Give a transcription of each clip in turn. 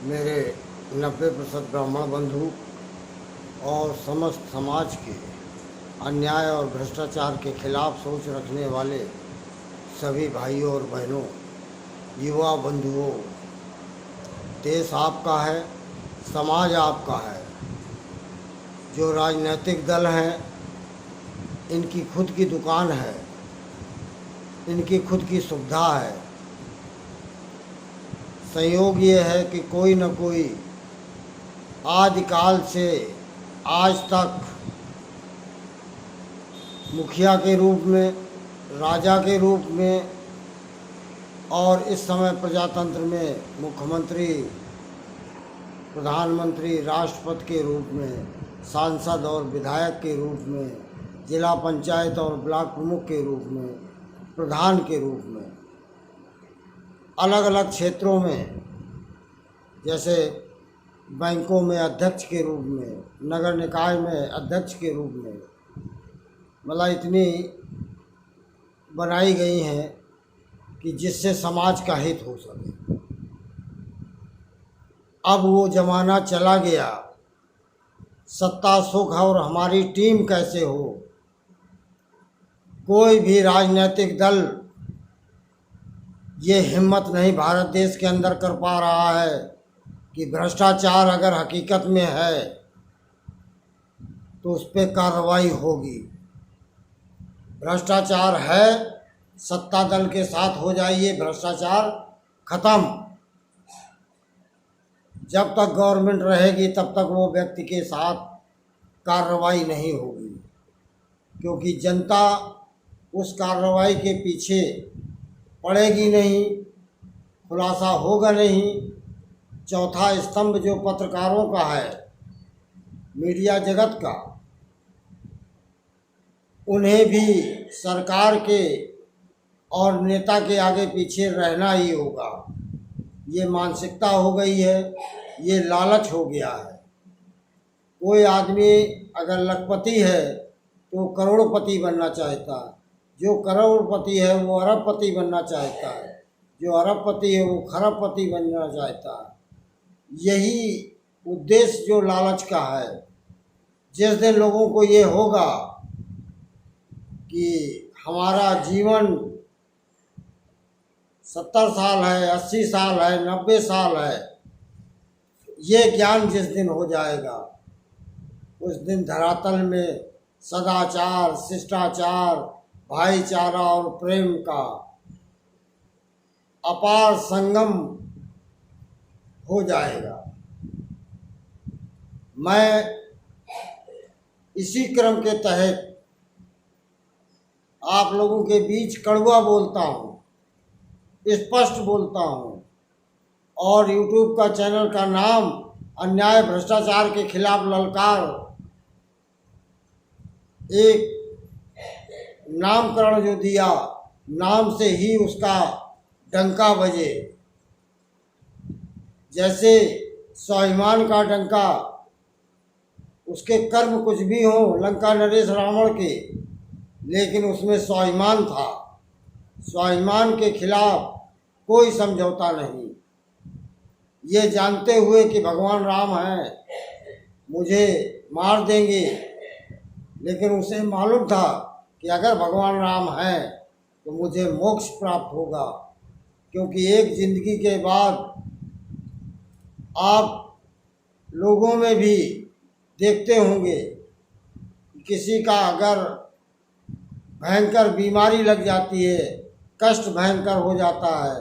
मेरे 90% ब्राह्मण बंधु और समस्त समाज के अन्याय और भ्रष्टाचार के खिलाफ सोच रखने वाले सभी भाइयों और बहनों, युवा बंधुओं, देश आपका है, समाज आपका है। जो राजनीतिक दल हैं, इनकी खुद की दुकान है, इनकी खुद की सुविधा है। संयोग ये है कि कोई न कोई आदिकाल से आज तक मुखिया के रूप में, राजा के रूप में और इस समय प्रजातंत्र में मुख्यमंत्री, प्रधानमंत्री, राष्ट्रपति के रूप में, सांसद और विधायक के रूप में, जिला पंचायत और ब्लॉक प्रमुख के रूप में, प्रधान के रूप में, अलग अलग क्षेत्रों में, जैसे बैंकों में अध्यक्ष के रूप में, नगर निकाय में अध्यक्ष के रूप में, मतलब इतनी बनाई गई हैं कि जिससे समाज का हित हो सके। अब वो ज़माना चला गया, सत्ता सुख और हमारी टीम कैसे हो। कोई भी राजनीतिक दल ये हिम्मत नहीं भारत देश के अंदर कर पा रहा है कि भ्रष्टाचार अगर हकीकत में है तो उस पर कार्रवाई होगी। भ्रष्टाचार है, सत्ता दल के साथ हो जाइए, भ्रष्टाचार खत्म। जब तक गवर्नमेंट रहेगी तब तक वो व्यक्ति के साथ कार्रवाई नहीं होगी, क्योंकि जनता उस कार्रवाई के पीछे पड़ेगी नहीं, खुलासा होगा नहीं। चौथा स्तंभ जो पत्रकारों का है, मीडिया जगत का, उन्हें भी सरकार के और नेता के आगे पीछे रहना ही होगा। ये मानसिकता हो गई है, ये लालच हो गया है। कोई आदमी अगर लखपति है तो करोड़पति बनना चाहता है, जो करोड़पति है वो अरबपति बनना चाहता है, जो अरबपति है वो खरबपति बनना चाहता है। यही उद्देश्य जो लालच का है। जिस दिन लोगों को ये होगा कि हमारा जीवन 70 साल है, 80 साल है, 90 साल है, ये ज्ञान जिस दिन हो जाएगा, उस दिन धरातल में सदाचार, शिष्टाचार, भाईचारा और प्रेम का अपार संगम हो जाएगा। मैं इसी क्रम के तहत आप लोगों के बीच कड़वा बोलता हूँ, स्पष्ट बोलता हूँ, और यूट्यूब का चैनल का नाम अन्याय भ्रष्टाचार के खिलाफ ललकार, एक नामकरण जो दिया, नाम से ही उसका डंका बजे। जैसे स्वाभिमान का डंका, उसके कर्म कुछ भी हों, लंका नरेश रावण के, लेकिन उसमें स्वाभिमान था। स्वाभिमान के खिलाफ कोई समझौता नहीं। ये जानते हुए कि भगवान राम हैं, मुझे मार देंगे, लेकिन उसे मालूम था कि अगर भगवान राम हैं तो मुझे मोक्ष प्राप्त होगा। क्योंकि एक जिंदगी के बाद आप लोगों में भी देखते होंगे कि किसी का अगर भयंकर बीमारी लग जाती है, कष्ट भयंकर हो जाता है,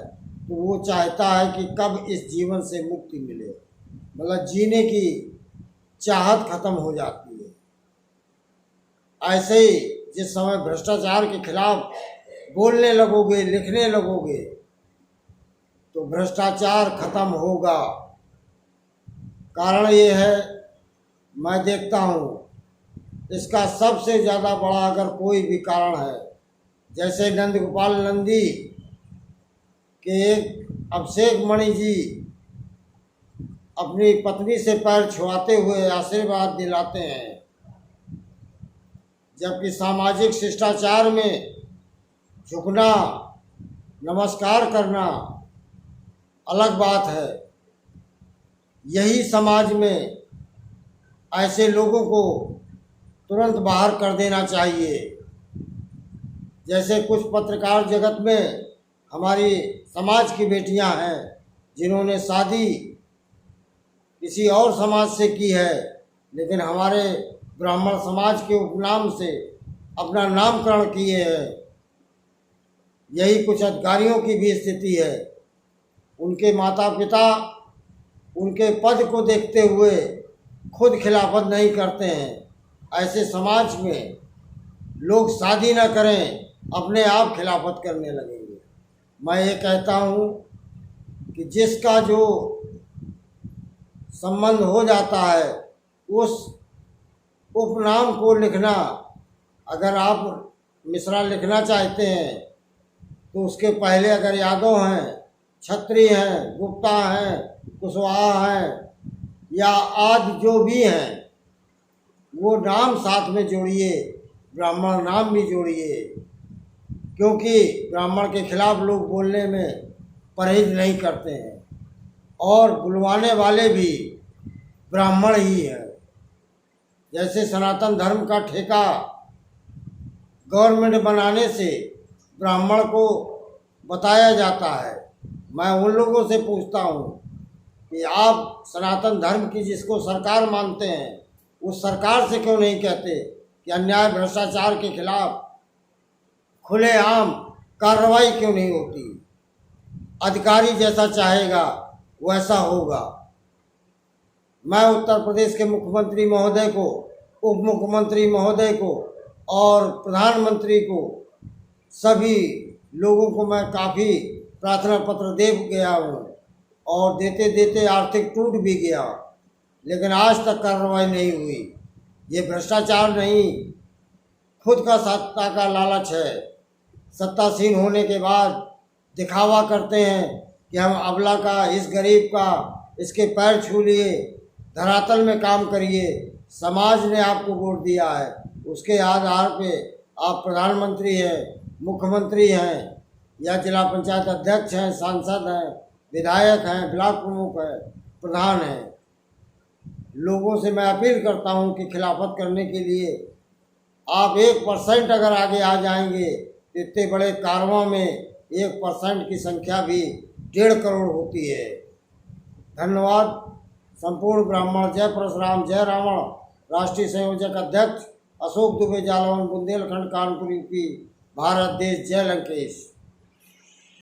तो वो चाहता है कि कब इस जीवन से मुक्ति मिले, मतलब जीने की चाहत खत्म हो जाती है। ऐसे ही जिस समय भ्रष्टाचार के खिलाफ बोलने लगोगे, लिखने लगोगे, तो भ्रष्टाचार खत्म होगा। कारण ये है, मैं देखता हूँ इसका सबसे ज़्यादा बड़ा अगर कोई भी कारण है, जैसे नंदगोपाल नंदी के एक अभिषेक मणि जी अपनी पत्नी से पैर छुआते हुए आशीर्वाद दिलाते हैं, जबकि सामाजिक शिष्टाचार में झुकना, नमस्कार करना अलग बात है। यही समाज में ऐसे लोगों को तुरंत बाहर कर देना चाहिए। जैसे कुछ पत्रकार जगत में हमारी समाज की बेटियां हैं जिन्होंने शादी किसी और समाज से की है, लेकिन हमारे ब्राह्मण समाज के उपनाम से अपना नामकरण किए हैं। यही कुछ अधिकारियों की भी स्थिति है। उनके माता पिता उनके पद को देखते हुए खुद खिलाफत नहीं करते हैं। ऐसे समाज में लोग शादी न करें, अपने आप खिलाफत करने लगेंगे। मैं ये कहता हूँ कि जिसका जो संबंध हो जाता है उस उपनाम को लिखना, अगर आप मिश्रा लिखना चाहते हैं तो उसके पहले अगर यादव हैं, छत्री हैं, गुप्ता हैं, कुशवाहा हैं या आदि जो भी हैं वो नाम साथ में जोड़िए, ब्राह्मण नाम भी जोड़िए, क्योंकि ब्राह्मण के खिलाफ लोग बोलने में परहेज नहीं करते हैं और बुलवाने वाले भी ब्राह्मण ही हैं। जैसे सनातन धर्म का ठेका गवर्नमेंट बनाने से ब्राह्मण को बताया जाता है। मैं उन लोगों से पूछता हूँ कि आप सनातन धर्म की जिसको सरकार मानते हैं उस सरकार से क्यों नहीं कहते कि अन्याय भ्रष्टाचार के खिलाफ खुलेआम कार्रवाई क्यों नहीं होती? अधिकारी जैसा चाहेगा वैसा होगा। मैं उत्तर प्रदेश के मुख्यमंत्री महोदय को, उप मुख्यमंत्री महोदय को और प्रधानमंत्री को, सभी लोगों को मैं काफ़ी प्रार्थना पत्र दे गया हूँ और देते देते आर्थिक टूट भी गया, लेकिन आज तक कार्रवाई नहीं हुई। ये भ्रष्टाचार नहीं, खुद का सत्ता का लालच है। सत्तासीन होने के बाद दिखावा करते हैं कि हम अबला का, इस गरीब का, इसके पैर छू लिए, धरातल में काम करिए। समाज ने आपको वोट दिया है, उसके आधार पे आप प्रधानमंत्री हैं, मुख्यमंत्री हैं या जिला पंचायत अध्यक्ष हैं, सांसद हैं, विधायक हैं, ब्लॉक प्रमुख हैं, प्रधान हैं। लोगों से मैं अपील करता हूं कि खिलाफत करने के लिए आप 1% अगर आगे आ जाएंगे तो इतने बड़े कारवां में 1% की संख्या भी 1.5 करोड़ होती है। धन्यवाद। संपूर्ण ब्राह्मण। जय परशुराम, जय रावण। राष्ट्रीय संयोजक अध्यक्ष अशोक दुबे, जालौन, बुंदेलखंड, कानपुर, यूपी, भारत देश। जय लंकेश।